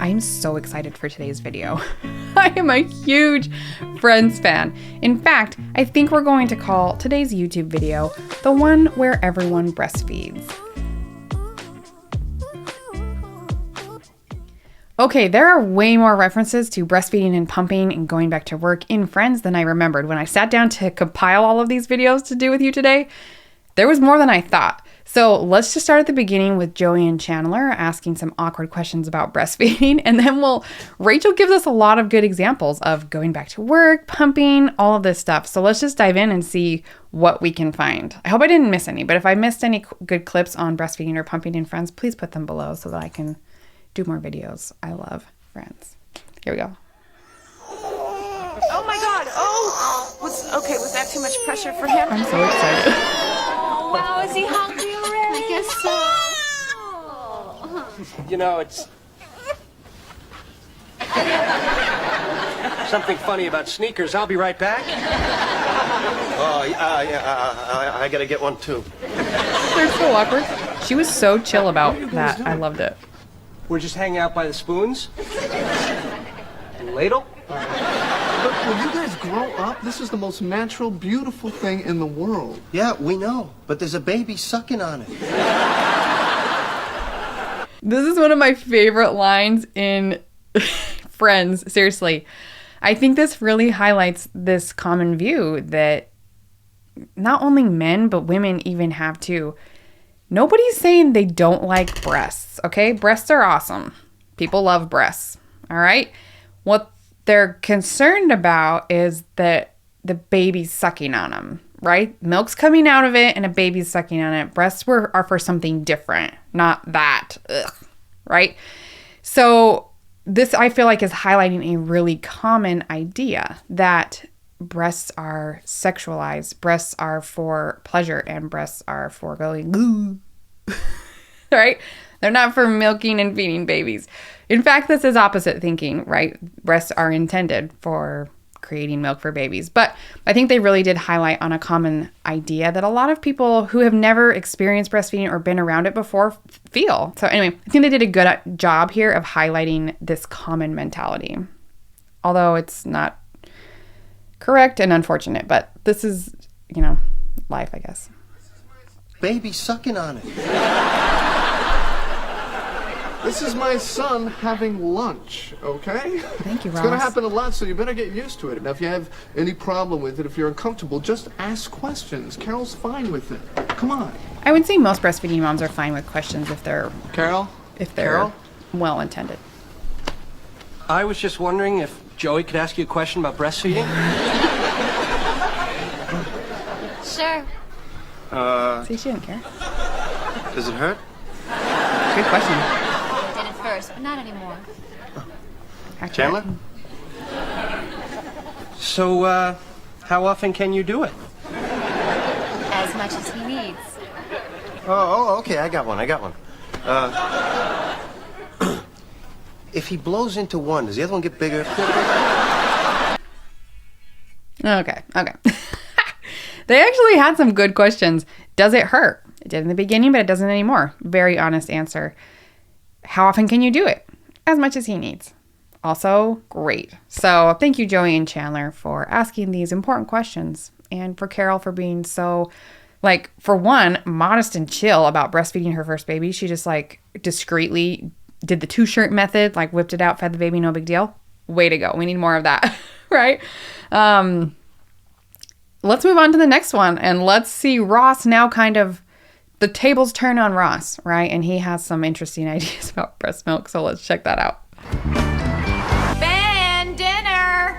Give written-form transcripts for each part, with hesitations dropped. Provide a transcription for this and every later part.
I'm so excited for today's video. I am a huge Friends fan. In fact, I think we're going to call today's YouTube video the one where everyone breastfeeds. Okay, there are way more references to breastfeeding and pumping and going back to work in Friends than I remembered. When I sat down to compile all of these videos to do with you today, there was more than I thought. So let's just start at the beginning with Joey and Chandler asking some awkward questions about breastfeeding. And then Rachel gives us a lot of good examples of going back to work, pumping, all of this stuff. So let's just dive in and see what we can find. I hope I didn't miss any, but if I missed any good clips on breastfeeding or pumping in Friends, please put them below so that I can do more videos. I love Friends. Here we go. Oh my God! Oh, was that too much pressure for him? I'm so excited. Oh, wow, is he hungry already? I guess so. You know, it's something funny about sneakers. I'll be right back. Oh, yeah, I gotta get one too. They're so awkward. She was so chill about that. I loved it. We're just hanging out by the spoons. And ladle. Look, will you guys grow up? This is the most natural, beautiful thing in the world. Yeah, we know, but there's a baby sucking on it. This is one of my favorite lines in Friends. Seriously. I think this really highlights this common view that not only men, but women even have too. Nobody's saying they don't like breasts, okay? Breasts are awesome. People love breasts, all right? What they're concerned about is that the baby's sucking on them, right? Milk's coming out of it and a baby's sucking on it. Breasts are for something different, not that, right? So this, I feel like, is highlighting a really common idea that breasts are sexualized, breasts are for pleasure, and breasts are for going, ooh. Right? They're not for milking and feeding babies. In fact, this is opposite thinking, right? Breasts are intended for creating milk for babies. But I think they really did highlight on a common idea that a lot of people who have never experienced breastfeeding or been around it before feel. So anyway, I think they did a good job here of highlighting this common mentality. Although it's not correct and unfortunate, but this is, life, I guess. Baby sucking on it. This is my son having lunch, okay? Thank you, Ross. It's gonna happen a lot, so you better get used to it. Now, if you have any problem with it, if you're uncomfortable, just ask questions. Carol's fine with it. Come on. I would say most breastfeeding moms are fine with questions if they're Carol? well intended. I was just wondering if Joey could ask you a question about breastfeeding. Sure. See, she didn't care. Does it hurt? Good question. I did it first, but not anymore. Accurate. Chandler? So, how often can you do it? As much as he needs. Oh, okay, I got one. If he blows into one, does the other one get bigger? Okay. They actually had some good questions. Does it hurt? It did in the beginning, but it doesn't anymore. Very honest answer. How often can you do it? As much as he needs. Also, great. So thank you, Joey and Chandler, for asking these important questions. And for Carol for being so, for one, modest and chill about breastfeeding her first baby. She just, discreetly did the 2-shirt method, whipped it out, fed the baby, no big deal. Way to go. We need more of that, right? Let's move on to the next one, and let's see Ross now the tables turn on Ross, right? And he has some interesting ideas about breast milk, so let's check that out. Ben, dinner!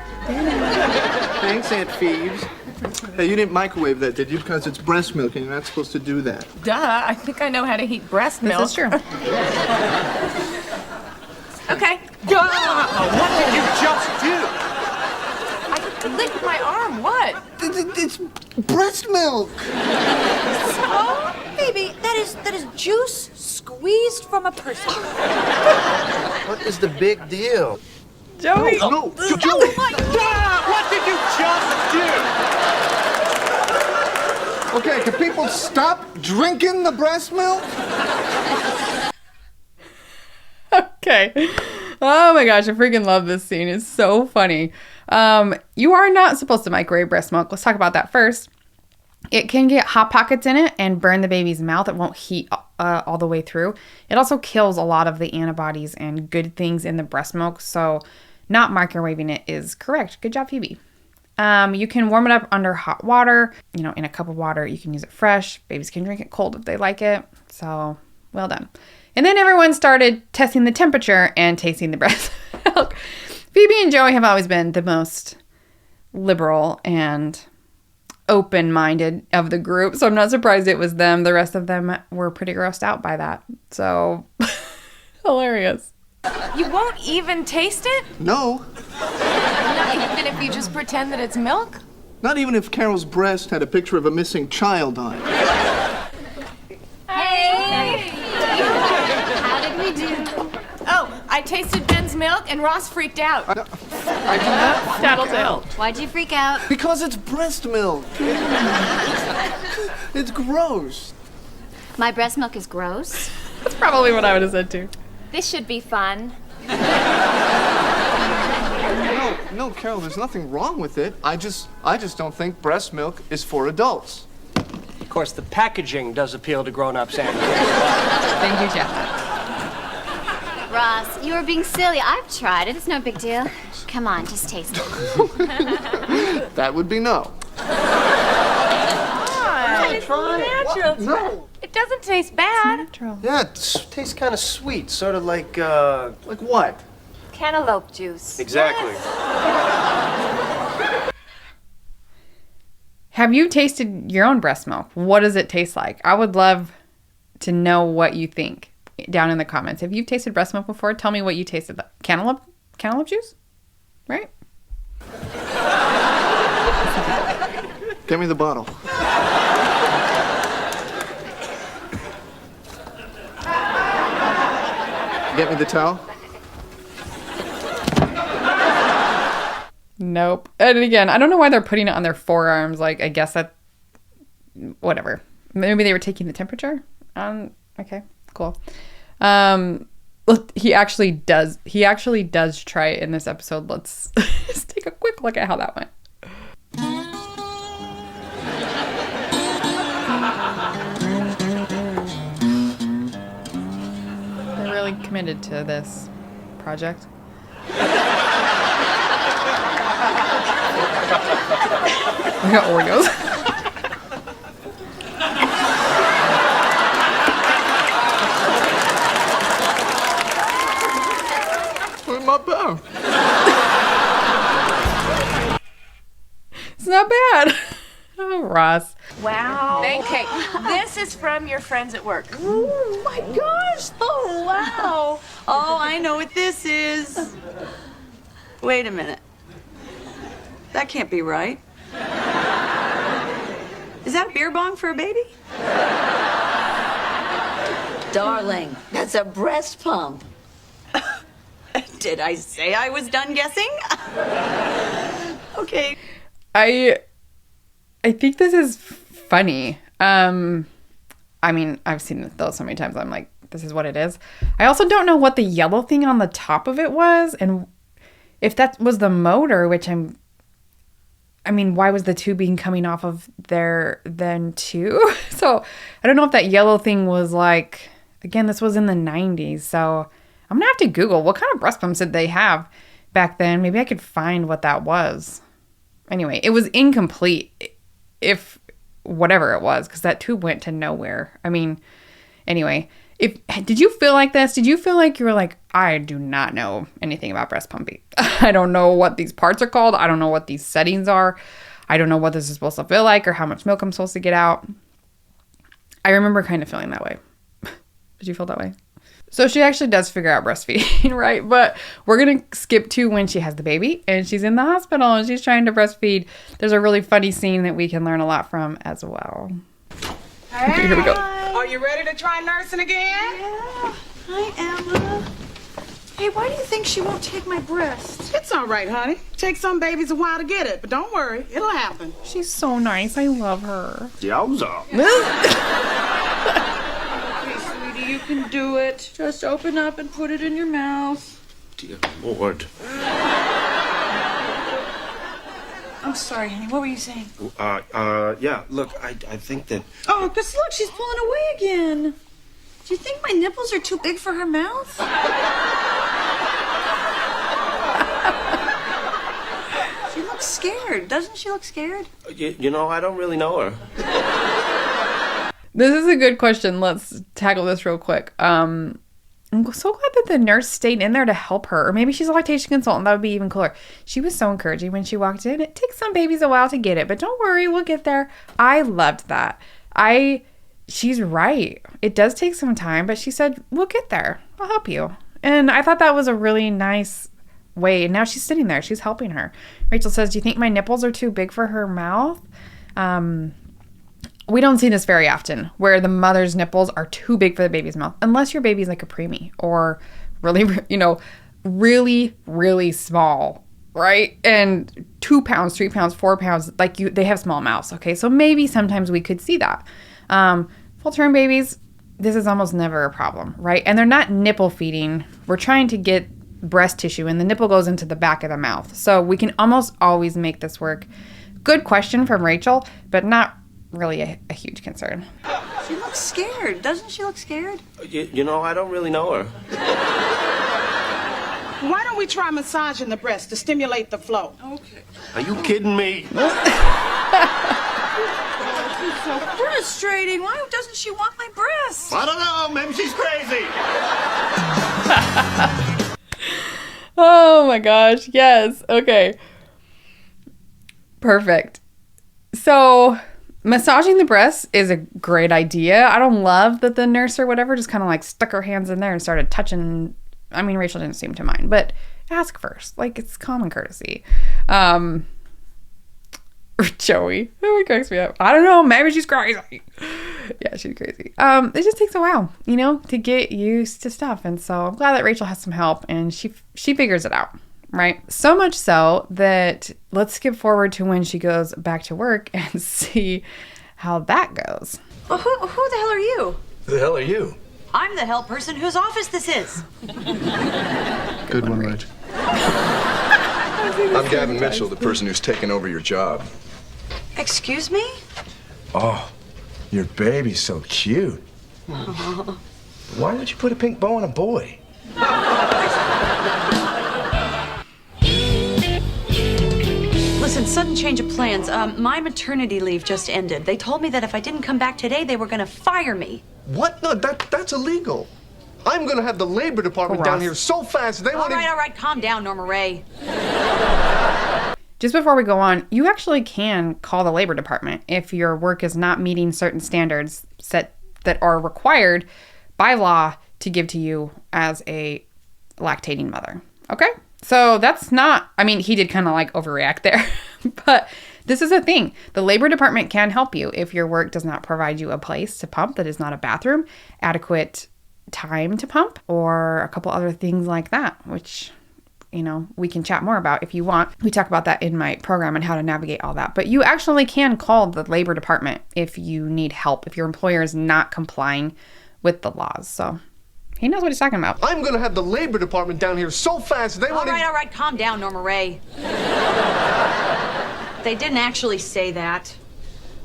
Thanks, Aunt Phoebes. Hey, you didn't microwave that, did you? Because it's breast milk, and you're not supposed to do that. Duh, I think I know how to heat breast milk. This is true. Okay. What did you just do? I licked my arm, what? It's breast milk! So, baby, that is juice squeezed from a person. What is the big deal? Joey! No, Joey! What did you just do? Okay, can people stop drinking the breast milk? Okay. Oh my gosh, I freaking love this scene. It's so funny. You are not supposed to microwave breast milk. Let's talk about that first. It can get hot pockets in it and burn the baby's mouth. It won't heat all the way through. It also kills a lot of the antibodies and good things in the breast milk. So not microwaving it is correct. Good job, Phoebe. You can warm it up under hot water, in a cup of water. You can use it fresh. Babies can drink it cold if they like it. So well done. And then everyone started testing the temperature and tasting the breast milk. Phoebe and Joey have always been the most liberal and open-minded of the group, so I'm not surprised it was them. The rest of them were pretty grossed out by that. So hilarious. You won't even taste it? No, Not even if you just pretend that it's milk? not even if Carol's breast had a picture of a missing child on it. Hey! How did we do? Oh, I tasted Ben's milk and Ross freaked out. I do not Tattletale. Why'd you freak out? because it's breast milk. It's gross. My breast milk is gross. That's probably what I would have said too. This should be fun. No, Carol, there's nothing wrong with it. I just don't think breast milk is for adults. Of course, the packaging does appeal to grown-ups and kids. Thank you, Jeff. Ross, you were being silly. I've tried it. It's no big deal. Come on, just taste it. That would be no. It's natural. No. It doesn't taste bad. Yeah, it tastes kind of sweet, sort of like, Like what? Cantaloupe juice. Exactly. Have you tasted your own breast milk? What does it taste like? I would love to know what you think down in the comments. If you've tasted breast milk before, tell me what you tasted. Cantaloupe juice? Right? Get me the bottle. Get me the towel. Nope. And again, I don't know why they're putting it on their forearms. Like, I guess that, whatever. Maybe they were taking the temperature. Okay, cool. Look, he actually does try it in this episode. Let's just take a quick look at how that went. They're really committed to this project. We got Oreos. Put my bone. It's not bad. Oh, Ross. Wow. Okay, this is from your friends at work. Oh my gosh! Oh wow! Oh, I know what this is. Wait a minute. That can't be right. Is that beer bong for a baby? Darling, that's a breast pump. Did I say I was done guessing? Okay. I think this is funny. I mean, I've seen those so many times. I'm like, this is what it is. I also don't know what the yellow thing on the top of it was, and if that was the motor, which I mean, why was the tubing coming off of there then too? So I don't know if that yellow thing was like, again, this was in the 90s. So I'm gonna have to Google what kind of breast pumps did they have back then. Maybe I could find what that was. Anyway, it was incomplete, if whatever it was, because that tube went to nowhere. I mean, anyway, did you feel like this? Did you feel like you were like, I do not know anything about breast pumping. I don't know what these parts are called. I don't know what these settings are. I don't know what this is supposed to feel like or how much milk I'm supposed to get out. I remember kind of feeling that way. Did you feel that way? So she actually does figure out breastfeeding, right? But we're going to skip to when she has the baby and she's in the hospital and she's trying to breastfeed. There's a really funny scene that we can learn a lot from as well. Hey, here we go. Are you ready to try nursing again? Yeah. Hi, Emma. Hey, why do you think she won't take my breast? It's all right, honey. Takes some babies a while to get it, but don't worry, it'll happen. She's so nice. I love her. Yowza. Okay, sweetie, you can do it. Just open up and put it in your mouth. dear Lord. I'm sorry, honey. What were you saying? Yeah, look, I think that... Oh, because look, she's pulling away again. Do you think my nipples are too big for her mouth? She looks scared. Doesn't she look scared? You know, I don't really know her. This is a good question. Let's tackle this real quick. I'm so glad that the nurse stayed in there to help her. Or maybe she's a lactation consultant. That would be even cooler. She was so encouraging when she walked in. It takes some babies a while to get it, but don't worry, we'll get there. I loved that. She's right. It does take some time, but she said, we'll get there. I'll help you. And I thought that was a really nice way. And now she's sitting there. She's helping her. Rachel says, do you think my nipples are too big for her mouth? We don't see this very often, where the mother's nipples are too big for the baby's mouth, unless your baby's like a preemie or really, really, really small, right? And 2 pounds, 3 pounds, 4 pounds, they have small mouths, okay? So maybe sometimes we could see that. Full-term babies, this is almost never a problem, right? And they're not nipple feeding. We're trying to get breast tissue, and the nipple goes into the back of the mouth. So we can almost always make this work. Good question from Rachel, but not really a huge concern. She looks scared. Doesn't she look scared? You know, I don't really know her. Why don't we try massaging the breast to stimulate the flow? Okay. Are you kidding me? It's so frustrating. Why doesn't she want my breasts? I don't know. Maybe she's crazy. Oh my gosh. Yes. Okay. Perfect. So massaging the breast is a great idea. I don't love that the nurse or whatever just kind of like stuck her hands in there and started touching. I mean, Rachel didn't seem to mind, but ask first. Like, it's common courtesy. Joey. Oh, he cracks me up. I don't know. Maybe she's crazy. Yeah, she's crazy. It just takes a while, to get used to stuff. And so I'm glad that Rachel has some help and she figures it out. Right? So much so that let's skip forward to when she goes back to work and see how that goes. Well, who the hell are you? Who the hell are you? I'm the hell person whose office this is. Good one, Rich. I'm Gavin Mitchell, the person who's taken over your job. Excuse me? Oh, your baby's so cute. Why would you put a pink bow on a boy? Listen, sudden change of plans. My maternity leave just ended. They told me that if I didn't come back today, they were going to fire me. What? No, that's illegal. I'm going to have the labor department down here so fast they won't... All right, calm down, Norma Ray. Just before we go on, you actually can call the labor department if your work is not meeting certain standards set that are required by law to give to you as a lactating mother. Okay? So that's not, he did kind of like overreact there, but this is a thing. The labor department can help you if your work does not provide you a place to pump that is not a bathroom, adequate time to pump, or a couple other things like that, which, we can chat more about if you want. We talk about that in my program and how to navigate all that. But you actually can call the labor department if you need help, if your employer is not complying with the laws. So he knows what he's talking about. I'm going to have the labor department down here so fast they won't... All right, calm down, Norma Ray. They didn't actually say that.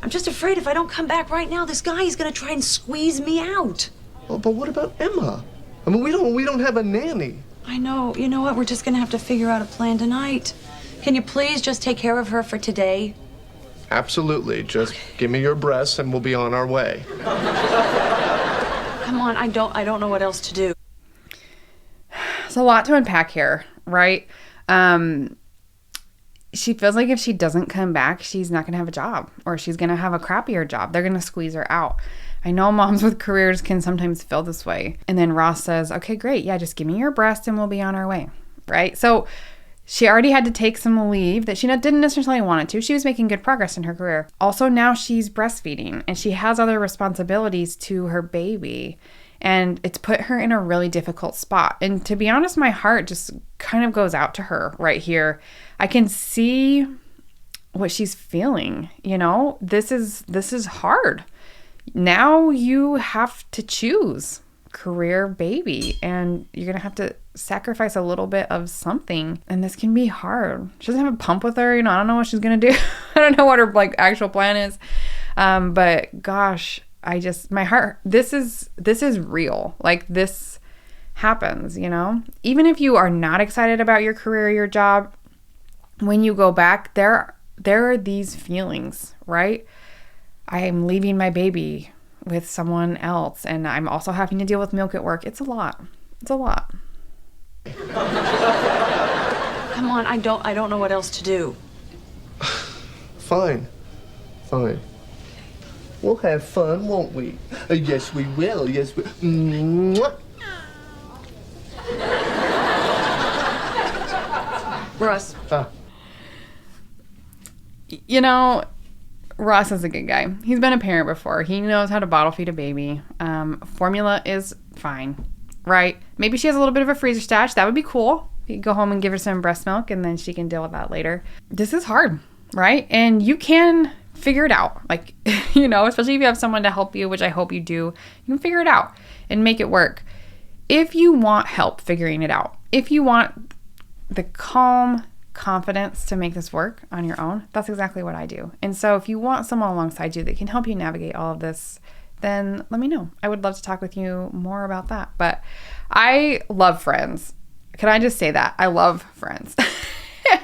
I'm just afraid if I don't come back right now, this guy is going to try and squeeze me out. Oh, but what about Emma? We don't have a nanny. I know. You know what? We're just going to have to figure out a plan tonight. Can you please just take care of her for today? Absolutely. Just give me your breasts and we'll be on our way. Come on, I don't know what else to do. It's a lot to unpack here, right? She feels like if she doesn't come back, she's not going to have a job, or she's going to have a crappier job. They're going to squeeze her out. I know moms with careers can sometimes feel this way. And then Ross says, okay, great. Yeah, just give me your breast and we'll be on our way, right? So she already had to take some leave that she didn't necessarily want to. She was making good progress in her career. Also, now she's breastfeeding and she has other responsibilities to her baby. And it's put her in a really difficult spot. And to be honest, my heart just kind of goes out to her right here. I can see what she's feeling. This is hard. Now you have to choose career, baby, and you're going to have to sacrifice a little bit of something. And this can be hard. She doesn't have a pump with her. You know, I don't know what she's going to do. I don't know what her like actual plan is. But gosh, my heart, this is real. Like this happens, you know, even if you are not excited about your career, your job, when you go back, there are these feelings, right? I am leaving my baby with someone else, and I'm also having to deal with milk at work. It's a lot. It's a lot. Come on, I don't know what else to do. Fine. We'll have fun, won't we? Yes, we will. Yes, we... Mwah. Russ. You know, Ross is a good guy. He's been a parent before. He knows how to bottle feed a baby. Formula is fine, right? Maybe she has a little bit of a freezer stash. That would be cool. You can go home and give her some breast milk, and then she can deal with that later. This is hard, right? And you can figure it out. Like, you know, especially if you have someone to help you, which I hope you do, you can figure it out and make it work. If you want help figuring it out, if you want the calm confidence to make this work on your own, that's exactly what I do. And so if you want someone alongside you that can help you navigate all of this, then let me know. I would love to talk with you more about that. But I love Friends. Can I just say that? I love Friends.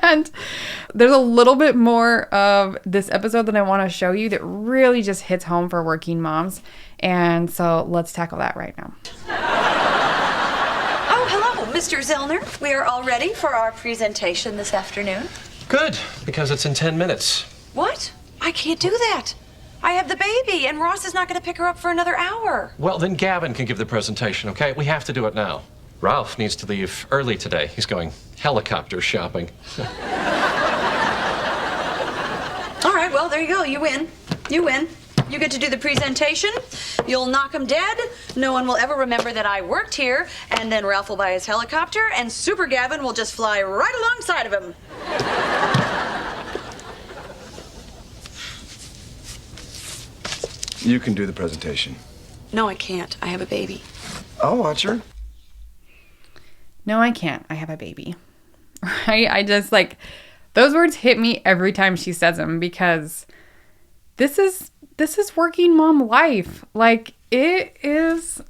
And there's a little bit more of this episode that I want to show you that really just hits home for working moms. And so let's tackle that right now. Oh, hello, Mr. Zellner. We are all ready for our presentation this afternoon. Good, because it's in 10 minutes. What? I can't do that. I have the baby, and Ross is not going to pick her up for another hour. Well, then Gavin can give the presentation, okay? We have to do it now. Ralph needs to leave early today. He's going helicopter shopping. All right, well, there you go. You win. You win. You get to do the presentation. You'll knock him dead. No one will ever remember that I worked here. And then Ralph will buy his helicopter, and Super Gavin will just fly right alongside of him. You can do the presentation. No, I can't. I have a baby. I'll watch her. No, I can't. I have a baby. Right? I just like, those words hit me every time she says them because this is working mom life. Like it is,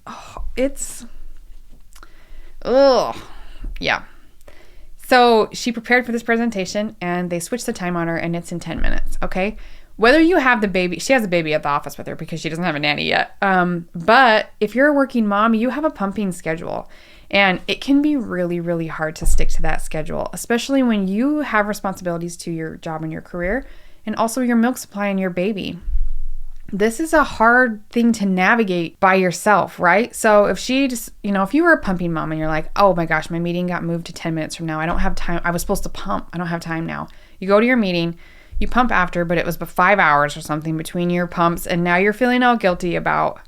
yeah. So she prepared for this presentation and they switched the time on her and it's in 10 minutes. Okay. Whether you have the baby, she has a baby at the office with her because she doesn't have a nanny yet. But if you're a working mom, you have a pumping schedule. And it can be really, really hard to stick to that schedule, especially when you have responsibilities to your job and your career and also your milk supply and your baby. This is a hard thing to navigate by yourself, right? So if she just, you know, if you were a pumping mom and you're like, oh my gosh, my meeting got moved to 10 minutes from now. I don't have time. I was supposed to pump. I don't have time now. You go to your meeting, you pump after, but it was 5 hours or something between your pumps. And now you're feeling all guilty about,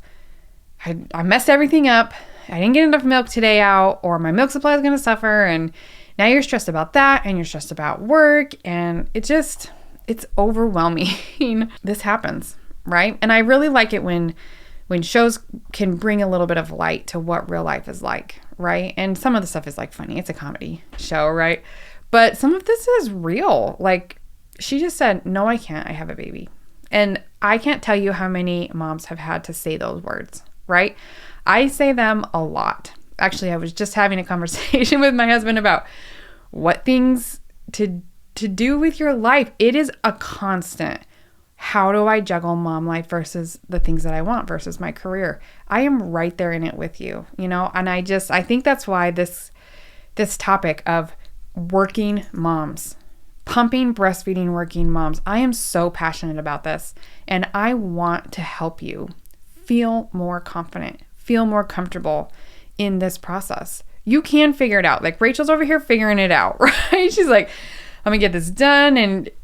I messed everything up. I didn't get enough milk today out, or my milk supply is going to suffer. And now you're stressed about that and you're stressed about work. And it's overwhelming. This happens, right? And I really like it when shows can bring a little bit of light to what real life is like, right? And some of the stuff is like funny. It's a comedy show, right? But some of this is real. Like she just said, no, I can't. I have a baby. And I can't tell you how many moms have had to say those words, right? I say them a lot. Actually, I was just having a conversation with my husband about what things to do with your life. It is a constant. How do I juggle mom life versus the things that I want versus my career? I am right there in it with you, you know? And I think that's why this topic of working moms, pumping, breastfeeding, working moms, I am so passionate about this. And I want to help you feel more confident, feel more comfortable in this process. You can figure it out. Like Rachel's over here figuring it out, right? She's like, I'm gonna get this done.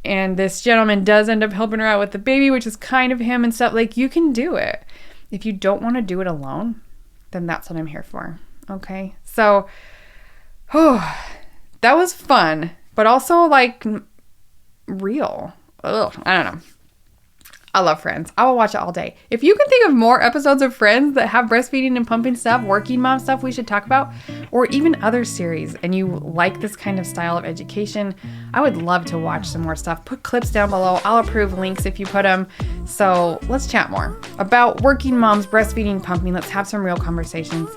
And this gentleman does end up helping her out with the baby, which is kind of him and stuff. Like you can do it. If you don't want to do it alone, then that's what I'm here for. Okay. So, that was fun, but also like real. I don't know. I love Friends. I will watch it all day. If you can think of more episodes of Friends that have breastfeeding and pumping stuff, working mom stuff we should talk about, or even other series, and you like this kind of style of education, I would love to watch some more stuff. Put clips down below. I'll approve links if you put them. So let's chat more about working moms, breastfeeding, pumping. Let's have some real conversations.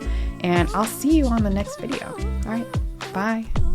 And I'll see you on the next video. All right. Bye.